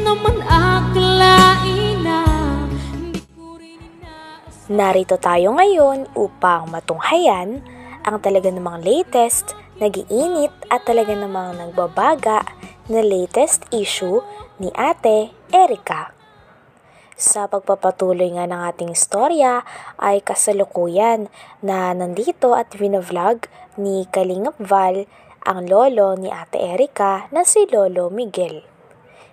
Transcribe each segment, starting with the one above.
naman akalain na hindi ko rin inaasahan. Narito tayo ngayon upang matunghayan ang talaga namang latest, nagiinit at talaga namang nagbabaga na latest issue ni Ate Erica. Sa pagpapatuloy nga ng ating istorya ay kasalukuyan na nandito at vinavlog ni Kalingap Val ang lolo ni Ate Erica na si Lolo Miguel.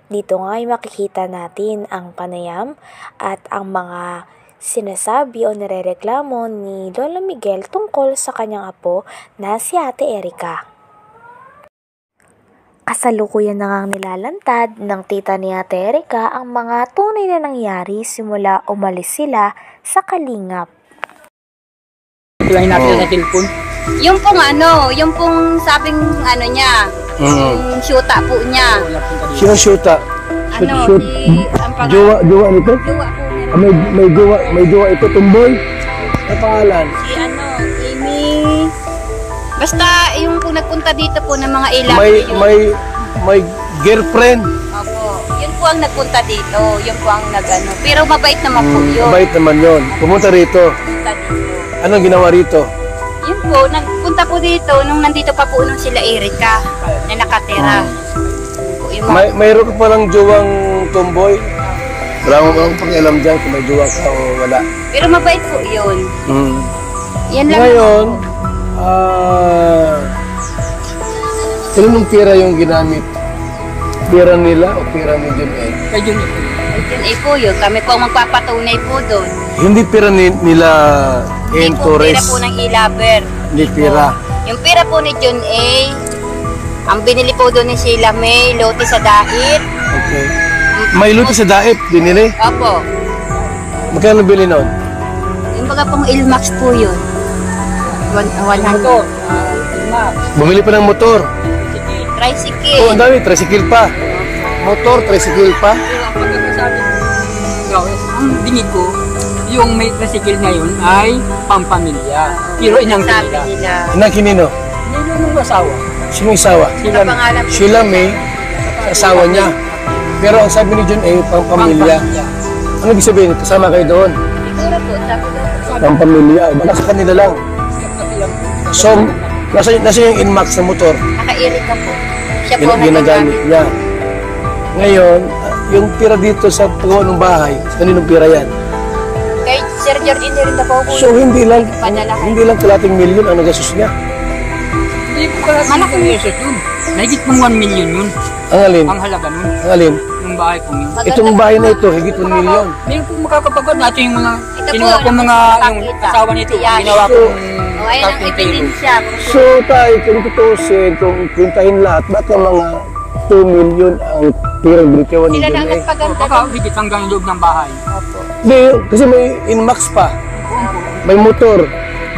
Dito nga ay makikita natin ang panayam at ang mga sinasabi o nirereklamo ni Lolo Miguel tungkol sa kanyang apo na si Ate Erica. Kasalukuyan na ngang nilalantad ng tita ni Ate Erica ang mga tunay na nangyari simula umalis sila sa Kalingap. Tulahin natin sa telepon. Yung pong sabing niya, yung syuta po niya. Sino shoota? Ang Jowa nito? jowa po niya. May jowa ito, tumboy. Ano pangalan? Si Amy. Basta yung kung nagpunta dito po ng mga ilang. May girlfriend. Opo. Yun po ang nagpunta dito. Yun po ang Pero mabait naman po yun. Mabait naman yun. Pumunta rito. Punta dito. Anong ginawa rito? Yun po, nagpunta po dito nung nandito pa po nung sila Erica na nakatira. Yung Mayroon ka palang jowang tumboy. Wala mo bang pakialam dyan kung may jowa ka o wala. Pero mabait po yun. Yan lang. Ngayon, sinong pira yung ginamit? Pira nila o pira ni John A? Kay Jun eh. Yun po yun. Kami po ang magpapatunay po doon. Hindi pira nila Hindi en po pira Torres. po ng Ilaber. Hindi pira. Yung pira po ni John A, ang binili po doon ni Sheila May, lote sa dait. Okay. May luto sa daip, binili. Opo. Magkano bili nun? Yung baga pong Ilmax po yun. 100. Bumili pa ng motor. Oh, Tricycle. ang dami, tricycle pa. Motor, tricycle pa. Ang dinig ko, yung may tricycle ngayon ay pampamilya. Pero inang Sabi kanila. nila. Inang kinino? Nilunong asawa. Sino yung asawa? Kapangalan po. Sheila May, asawa niya. Pero ang sabi ni John A, pang pamilya. Ano ibig sabihin? Kasama kayo doon? Siguro po, sabi daw. Pang pamilya. Baka sa kanila lang. So, nasa yung Inmax na motor. Naka-Erica po. Siya po ang Ginagamit niya. Ngayon, yung pira dito sa paggawa ng bahay, kaninong pira yan? Kay Sir Jordan rin na po po. So, hindi lang Padala. kalating milyon ang nagastos niya. Hindi ko pala Malaki. sinisot yun. Nahigit mong 1 million yun. Ang alin? Ang halaga nun. Ang alin? Yung bahay kong yun. Itong bahay na ito, higit 1 milyon. Hindi ko makakapagod natin yung mga Ito po, ginawa kong mga yung nakakita. asawa nito. Yan. Ginawa kong O, ayun ang carpentero. ebidensya. So, tayo, kung tutusin, kung pintahin lahat, ba't ang mga 2 milyon ang pirang binitiwan ni Sila John na ang A? nagpaganda. Baka higit hanggang loob ng bahay. Opo. Hindi, kasi may Inmax pa. May motor,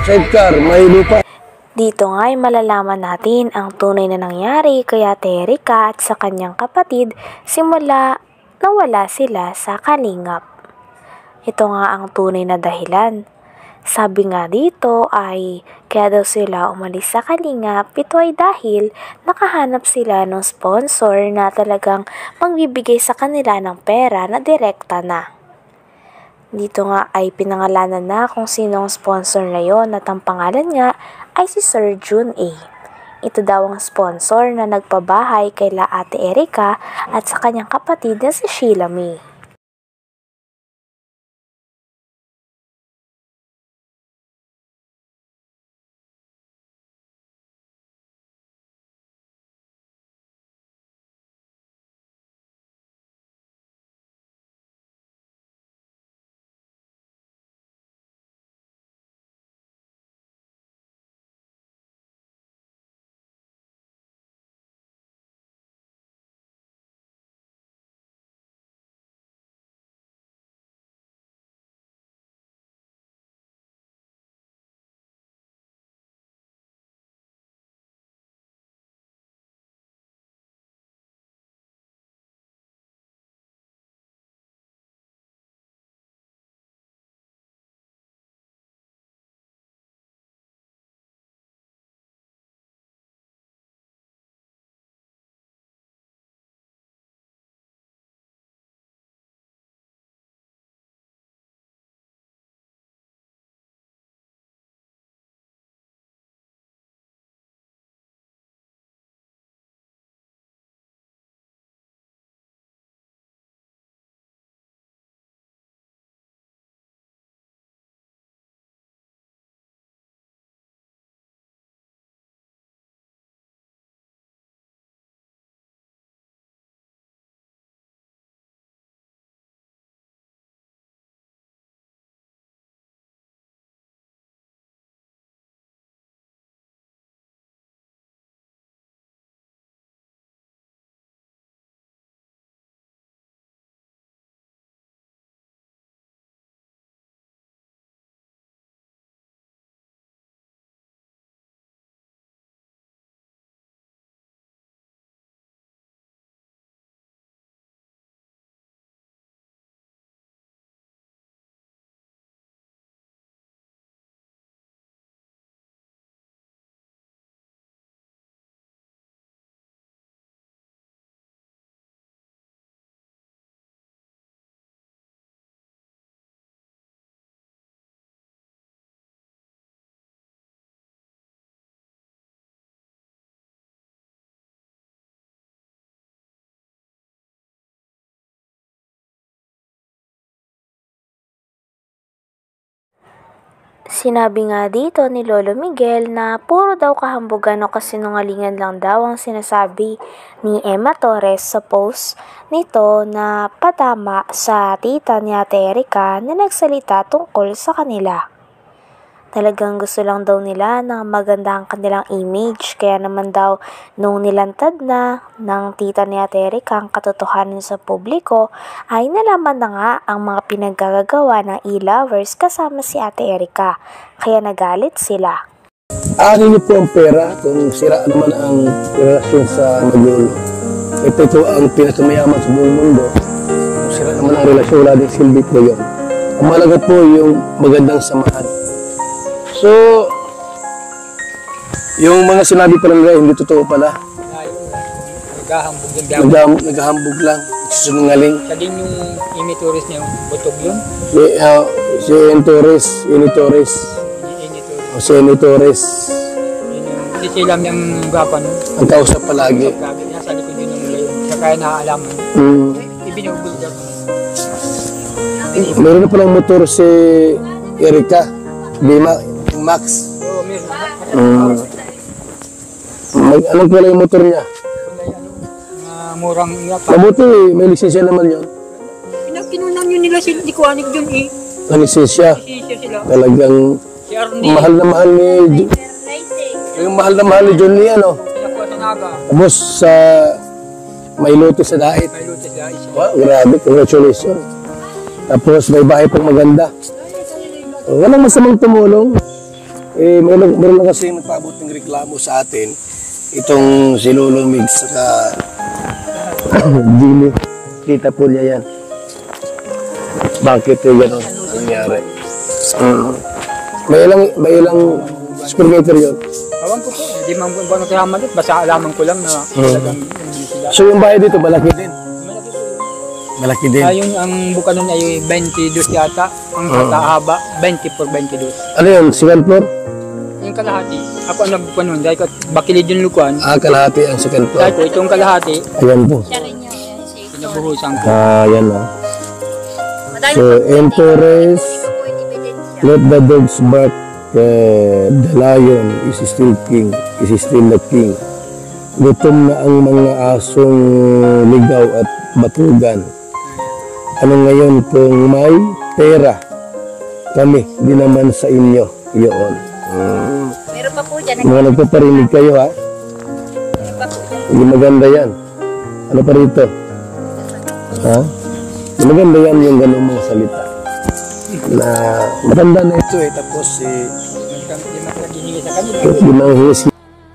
sidecar, may lupa. Dito nga ay malalaman natin ang tunay na nangyari kay Ate Erica at sa kanyang kapatid simula nawala sila sa Kalingap. Ito nga ang tunay na dahilan. Sabi nga dito ay kaya daw sila umalis sa Kalingap, ito ay dahil nakahanap sila ng sponsor na talagang magbibigay sa kanila ng pera na direkta na. Dito nga ay pinangalanan na kung sino ang sponsor na yon at ang pangalan nga ay si Sir Jun A. Ito daw ang sponsor na nagpabahay kay Ate Erica at sa kanyang kapatid na si Sheila May. Sinabi nga dito ni Lolo Miguel na puro daw kahambugan o kasinungalingan lang daw ang sinasabi ni Emma Torres sa post nito na patama sa tita ni Ate Erica na nagsalita tungkol sa kanila. Talagang gusto lang daw nila na maganda ang kanilang image, kaya naman daw nung nilantad na ng tita ni Ate Erica ang katotohanan sa publiko ay nalaman na nga ang mga pinaggagawa ng e-lovers kasama si Ate Erica, kaya nagalit sila. Akin niyo po ang pera kung sira naman ang relasyon sa magulo. Ito ang pinakamayaman sa buong mundo. Kung sira naman ang relasyon, wala din silbi po yun. Ang malaga po yung magandang samahan. So, yung mga sinabi pa nila, hindi totoo pala. Naghahambog lang. Sinungaling. Siya din yung Amy Torres niya, butog yun. Si Amy Torres. O si Amy Torres. Sisilam niyang gapa nun. Ang kausap palagi. Nasa likod yun ng mula yun. Siya kaya naaalaman. Ibinugol niya. Meron na palang motor si Erica. Max. Oo, meron. Anong pala yung motor niya? Murang Mabuti, may lisensya naman yun. Kinunan yun nila si Dikuanig dun eh. Ang lisensya. Lisensya sila. Talagang Si Arnie. mahal na mahal ni yung mahal na mahal ni John Lee, ano? Sila po sa Naga. Tapos sa may loto sa Dait. May luto sila. Wow, grabe, congratulations. Tapos may bahay pang maganda. Walang masamang tumulong. Meron lang kasi nagpaabot ng reklamo sa atin. Itong si Lolo Mig saka Jimmy. Kita po niya yan. Bakit gano'n nangyari? May ilang supermeter yun. Awan ko po. Hindi man po nagkahaman dito. Basta alaman ko lang na talagang hindi sila. So yung bahay dito, malaki din. Malaki din. Yung ang buka nun ay 22 yata. Ang katahaba, 20 por 22. Ano yun? Second floor? Yung kalahati, ako ang nagbuka nun. Dahil bakilid yung lukuan. Kalahati ang second floor. Dahil po itong kalahati, Ayan po. pinabuhusan ko. Ayan o. So, M. Torres, let the dogs bark. The lion is still king. Is still the king. Gutom na ang mga asong ligaw at batugan. Ano ngayon kung may pera? Kami, di naman sa inyo. Iyon. Meron pa po dyan. Mga nagpaparinig kayo, ha? Hindi maganda yan. Ano pa rito? Ha? Hindi maganda yan yung gano'ng mga salita. Na matanda na ito eh. Tapos limang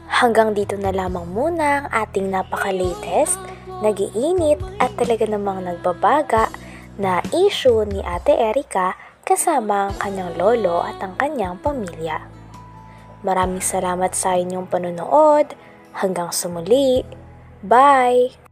Hanggang dito na lamang muna ang ating napaka-latest, nag-iinit at talaga namang nagbabaga na issue ni Ate Erica kasama ang kanyang lolo at ang kanyang pamilya. Maraming salamat sa inyong panonood. Hanggang sa muli. Bye!